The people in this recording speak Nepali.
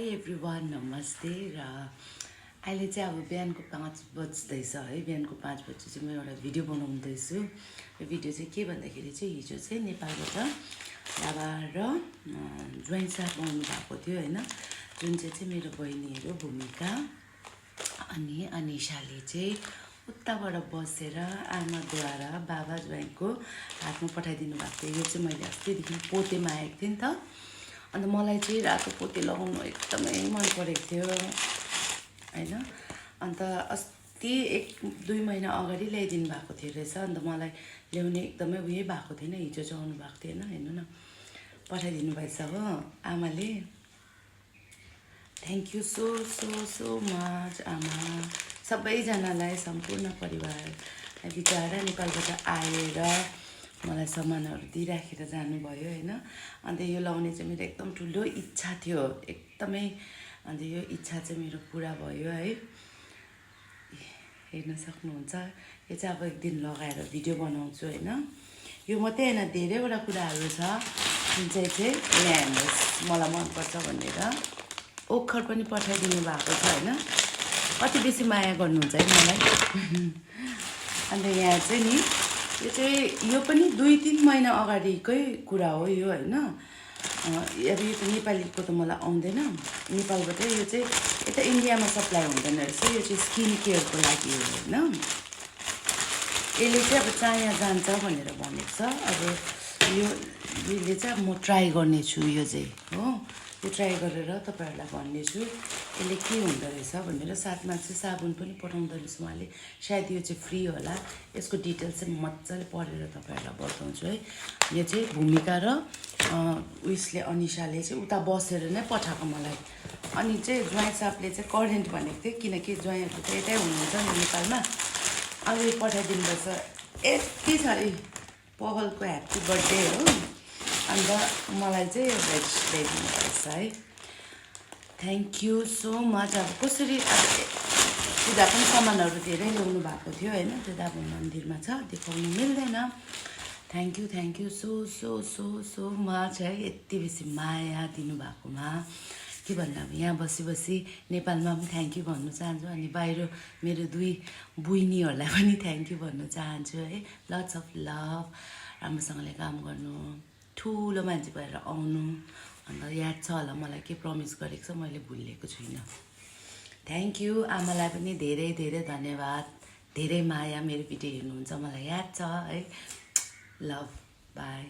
हाई एभ्रिवान नमस्ते र अहिले चाहिँ अब बिहानको 5 बज्दैछ है। बिहानको 5 बजे चाहिँ म एउटा भिडियो बनाउँदैछु। यो भिडियो चाहिँ के भन्दाखेरि चाहिँ हिजो चाहिँ नेपालबाट बाबा र ज्वाइँ साहब आउनु भएको थियो हैन। जुन चाहिँ मेरो बहिनीहरू भूमिका अनि अनिशाले चाहिँ उताबाट बसेर आमाद्वारा बाबा ज्वाइँको हातमा पठाइदिनु भएको थियो। यो चाहिँ मैले अस्तिदेखि पोतेमा आएको थिएँ नि त। अन्त मलाई चाहिँ रातो पोते लगाउनु एकदमै मन परेको थियो हैन। अन्त अस्ति 1-2 महिना अगाडि ल्याइदिनु भएको थियो रहेछ। अन्त मलाई ल्याउने एकदमै उयो भएको थिएन। हिजो चाहिँ आउनु भएको थिएन, हेर्नु न पठाइदिनु भएछ हो आमाले। Thank you so so so much आमा। सबैजनालाई सम्पूर्ण परिवार बिचरा नेपालबाट आएर मलाई सामानहरू दिइराखेर जानुभयो हैन। अन्त यो लाउने चाहिँ मेरो एकदम ठुलो इच्छा थियो एकदमै। अन्त यो इच्छा चाहिँ मेरो पुरा भयो है। हेर्न सक्नुहुन्छ। यो चाहिँ अब एक दिन लगाएर भिडियो बनाउँछु हैन। यो मात्रै हैन, धेरैवटा कुराहरू छ जुन चाहिँ यहाँ हेर्नुहोस् मलाई मनपर्छ भनेर ओखर पनि पठाइदिनु भएको छ हैन। कति बेसी माया गर्नुहुन्छ है मलाई। अन्त यहाँ चाहिँ नि यो पनि 2-3 महिना अगाडिकै कुरा हो यो हैन। अब यो त नेपालीको त मलाई आउँदैन। नेपालबाट यो चाहिँ यता इन्डियामा सप्लाई हुँदैन रहेछ। यो चाहिँ स्किन केयरको लागि हो हैन। यसले चाहिँ अब चाया जान्छ भनेर भनेको छ। अब यसले चाहिँ म ट्राई गर्नेछु यो चाहिँ हो। यो ट्राई गरेर तपाईहरुलाई भन्नेछु यसले के हुँदो रहेछ भनेर। साथमा चाहिँ साबुन पनि पठाउँदो रहेछ उहाँले। सायद यो चाहिँ फ्री होला। यसको डिटेल्स चाहिँ मजाले पढेर तपाईहरुलाई बताउँछु है। यो चाहिँ भूमिका र उइसले अनिशाले चाहिँ उता बसेर नै पठाएको मलाई। अनि चाहिँ ज्वाइँ साहबले चाहिँ करेन्ट भनेको थियो, किनकि ज्वाइँहरु त यतै हुनुहुन्छ नि नेपालमा। अब यो पठाइदिनु भएछ। यति छ है पहलको ह्याप्पी बर्थडे हो। अन्त मलाई चाहिँ भेज ल्याइदिनु भएछ है। Thank you so much. अब कसरी अब पूजाको पनि सामानहरू धेरै ल्याउनु भएको थियो हैन। त्यो दाबो मन्दिरमा छ, देखाउनु मिल्दैन। Thank you so so so so much है। यति बेसी माया दिनुभएकोमा के भन्नु। अब यहाँ बसी नेपालमा पनि थ्याङ्क यू भन्नु चाहन्छु। अनि बाहिर मेरो 2 बुइनीहरूलाई पनि थ्याङ्क यू भन्नु चाहन्छु है। Lots of love. राम्रोसँगले काम गर्नु, ठुलो मान्छे भएर आउनु। अन्त याद छ होला मलाई के प्रमिस गरेको छ, मैले भुलेको छुइनँ। Thank you. आमालाई पनि धेरै धेरै धन्यवाद। धेरै माया। मेरो भिडियो हेर्नुहुन्छ मलाई याद छ है। Love by.